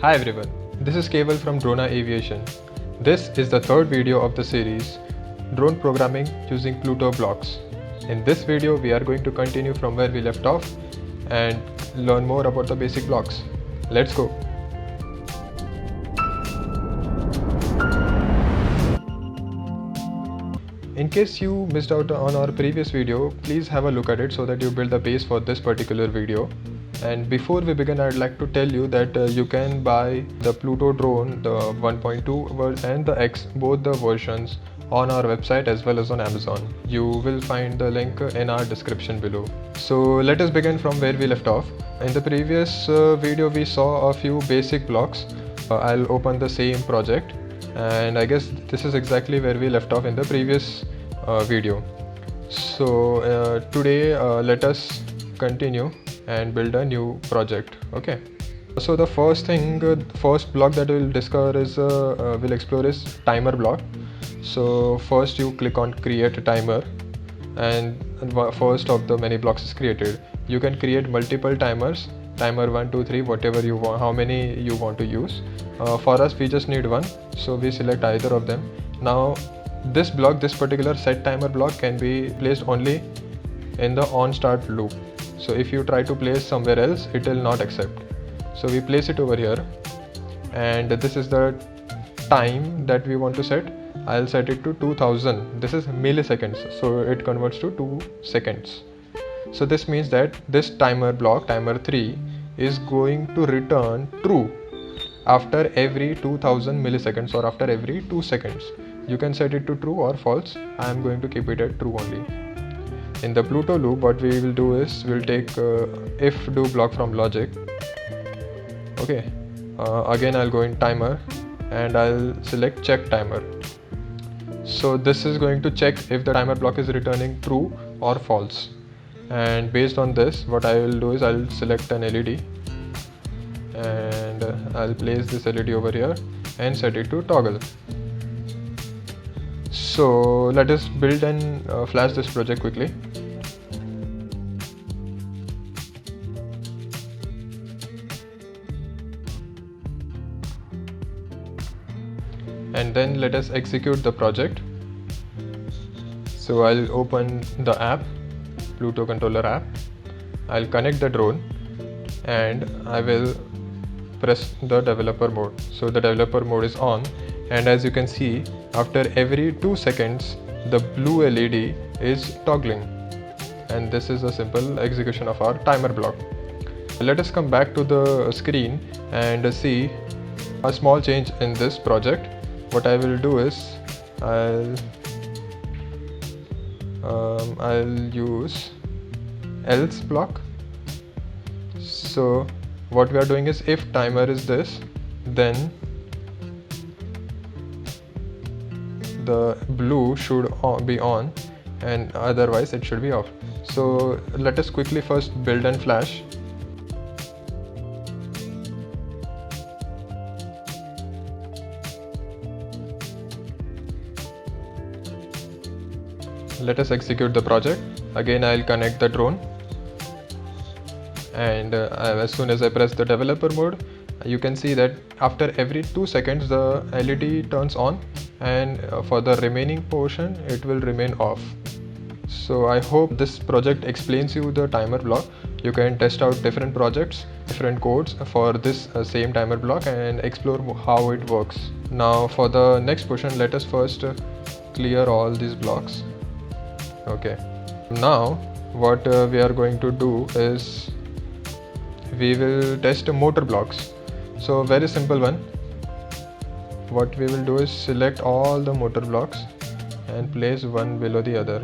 Hi everyone, this is Keval from Drona Aviation. This is the third video of the series Drone Programming using Pluto Blocks. In this video we are going to continue from where we left off and learn more about the basic blocks. Let's go. In case you missed out on our previous video, please have a look at it so that you build the base for this particular video. And before we begin, I'd like to tell you that you can buy the Pluto drone, the 1.2 and the X, both the versions, on our website as well as on Amazon. You will find the link in our description below. So let us begin from where we left off. In the previous video we saw a few basic blocks. I'll open the same project, and I guess this is exactly where we left off in the previous video. So today let us continue and build a new project. Okay, so the first block that we'll discover is we'll explore is timer block. So first you click on create a timer, and first of the many blocks is created. You can create multiple timers, timer 1 2 3, whatever you want, how many you want to use. For us we just need one, so we select either of them. Now this block, this particular set timer block, can be placed only in the on start loop. So if you try to place somewhere else, it will not accept. So we place it over here, and this is the time that we want to set. I'll set it to 2000. This is milliseconds, so it converts to 2 seconds. So this means that this timer block, timer 3, is going to return true after every 2000 milliseconds or after every 2 seconds. You can set it to true or false. I am going to keep it at true only. In the Pluto loop, what we will do is we'll take if do block from logic. Okay, again I'll go in timer and I'll select check timer. So this is going to check if the timer block is returning true or false, and based on this what I will do is I'll select an LED and I'll place this LED over here and set it to toggle. So let us build and flash this project quickly. And then let us execute the project. So I'll open the app, Pluto controller app. I'll connect the drone and I will press the developer mode. So the developer mode is on, and as you can see, after every 2 seconds the blue LED is toggling, and this is a simple execution of our timer block. Let us come back to the screen and see a small change in this project. What I will do is I'll use else block. So what we are doing is, if timer is this, then the blue should be on and otherwise it should be off. So let us quickly first build and flash. Let us execute the project. Again I'll connect the drone, and as soon as I press the developer mode, you can see that after every 2 seconds the LED turns on, and for the remaining portion it will remain off. So I hope this project explains you the timer block. You can test out different projects, different codes for this same timer block and explore how it works. Now for the next portion, let us first clear all these blocks. Okay, now what we are going to do is we will test motor blocks. So very simple one. What we will do is select all the motor blocks and place one below the other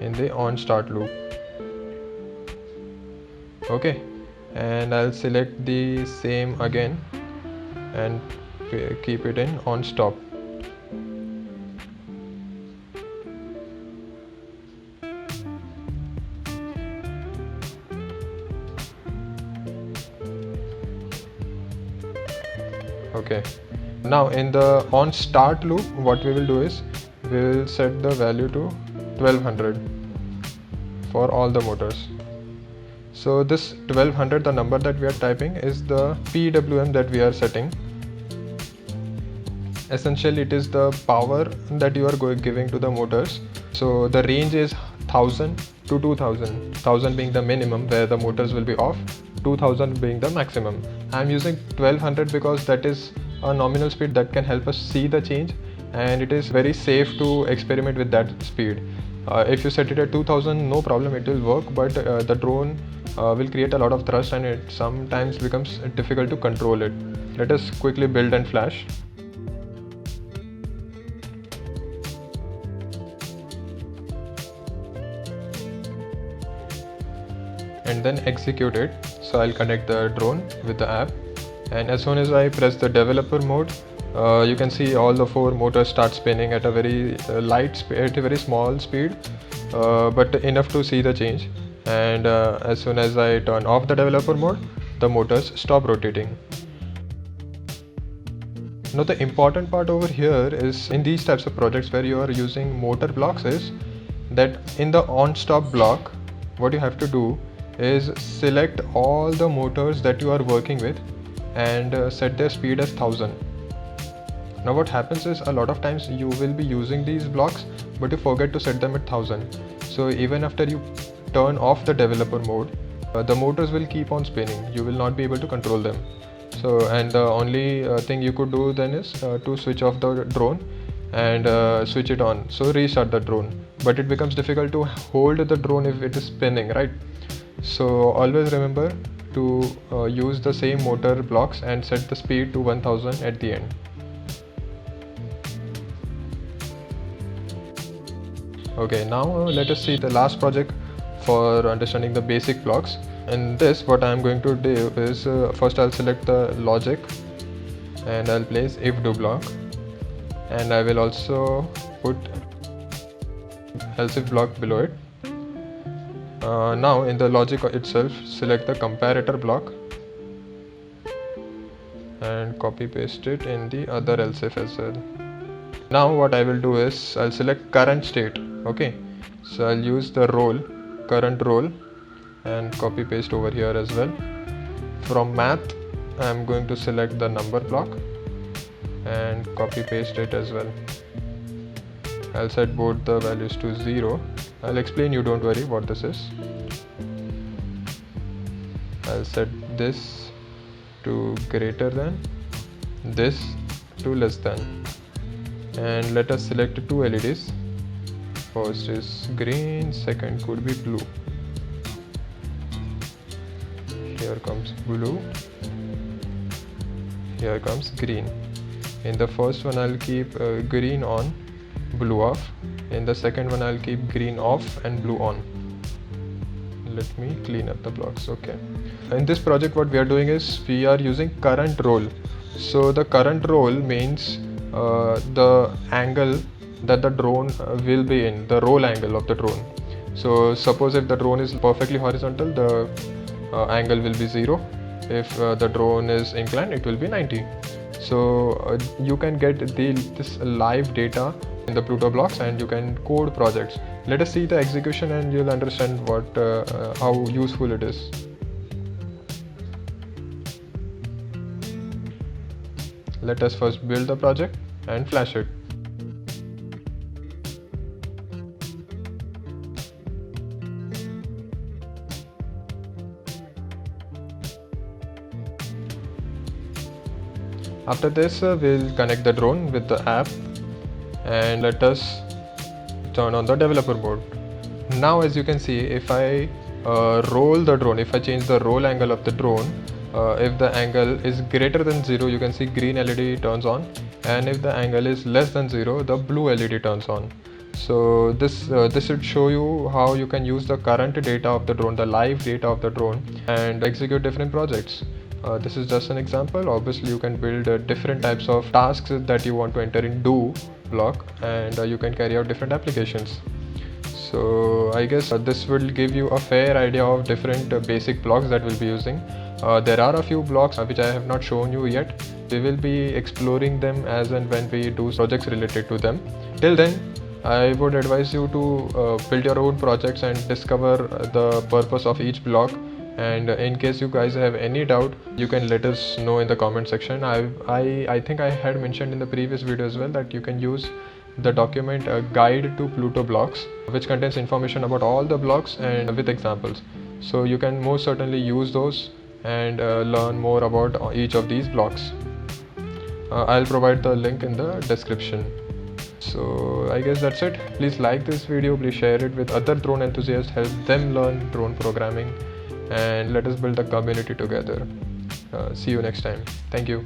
in the on start loop. Okay, and I'll select the same again and keep it in on stop. Okay, now in the on start loop, what we will do is we will set the value to 1200 for all the motors. So this 1200, the number that we are typing, is the PWM that we are setting. Essentially it is the power that you are giving to the motors. So the range is 1000 to 2000, 1000 being the minimum where the motors will be off, 2000 being the maximum. I am using 1200 because that is a nominal speed that can help us see the change, and it is very safe to experiment with that speed. If you set it at 2000, no problem, it will work, but the drone will create a lot of thrust and it sometimes becomes difficult to control it. Let us quickly build and flash. And then execute it. So I'll connect the drone with the app, and as soon as I press the developer mode, you can see all the 4 motors start spinning at a very at a very small speed, but enough to see the change. And as soon as I turn off the developer mode, the motors stop rotating. Now the important part over here is in these types of projects where you are using motor blocks is that in the on-stop block, what you have to do is select all the motors that you are working with and set their speed as 1000. Now what happens is a lot of times you will be using these blocks but you forget to set them at 1000. So even after you turn off the developer mode, the motors will keep on spinning. You will not be able to control them. So, and the only thing you could do then is to switch off the drone and switch it on. So restart the drone, but it becomes difficult to hold the drone if it is spinning, right? So always remember to use the same motor blocks and set the speed to 1000 at the end. Okay, now let us see the last project for understanding the basic blocks. In this, what I am going to do is first I'll select the logic and I'll place if do block, and I will also put else if block below it. Now in the logic itself, select the comparator block and copy paste it in the other else if as well. Now what I will do is I'll select current state. Okay, so I'll use the current role and copy paste over here as well. From math, I'm going to select the number block and copy paste it as well. I'll set both the values to 0. I'll explain you, don't worry what this is. I'll set this to greater than, this to less than, and let us select 2 LEDs. First is green, second could be blue. Here comes blue, here comes green. In the first one I'll keep green on, blue off. In the second one I'll keep green off and blue on. Let me clean up the blocks. Okay, in this project what we are doing is we are using current roll. So the current roll means the angle that the drone will be in, the roll angle of the drone. So suppose if the drone is perfectly horizontal, the angle will be 0. If the drone is inclined, it will be 90. So you can get this live data in the Pluto blocks and you can code projects. Let us see the execution and you'll understand what how useful it is. Let us first build the project and flash it. After this, we'll connect the drone with the app and let us turn on the developer mode. Now as you can see, if I roll the drone, if I change the roll angle of the drone, if the angle is greater than 0, you can see green LED turns on, and if the angle is less than 0, the blue LED turns on. So this should show you how you can use the current data of the drone, the live data of the drone, and execute different projects. This is just an example. Obviously you can build different types of tasks that you want to enter in do block, and you can carry out different applications. So I guess this will give you a fair idea of different basic blocks that we'll be using. There are a few blocks which I have not shown you yet. We will be exploring them as and when we do projects related to them. Till then, I would advise you to build your own projects and discover the purpose of each block And in case you guys have any doubt, you can let us know in the comment section. I think I had mentioned in the previous video as well that you can use the document Guide to Pluto Blocks, which contains information about all the blocks and with examples. So you can most certainly use those and learn more about each of these blocks. I'll provide the link in the description. So I guess that's it. Please like this video, please share it with other drone enthusiasts, help them learn drone programming, and let us build a community together. See you next time. Thank you.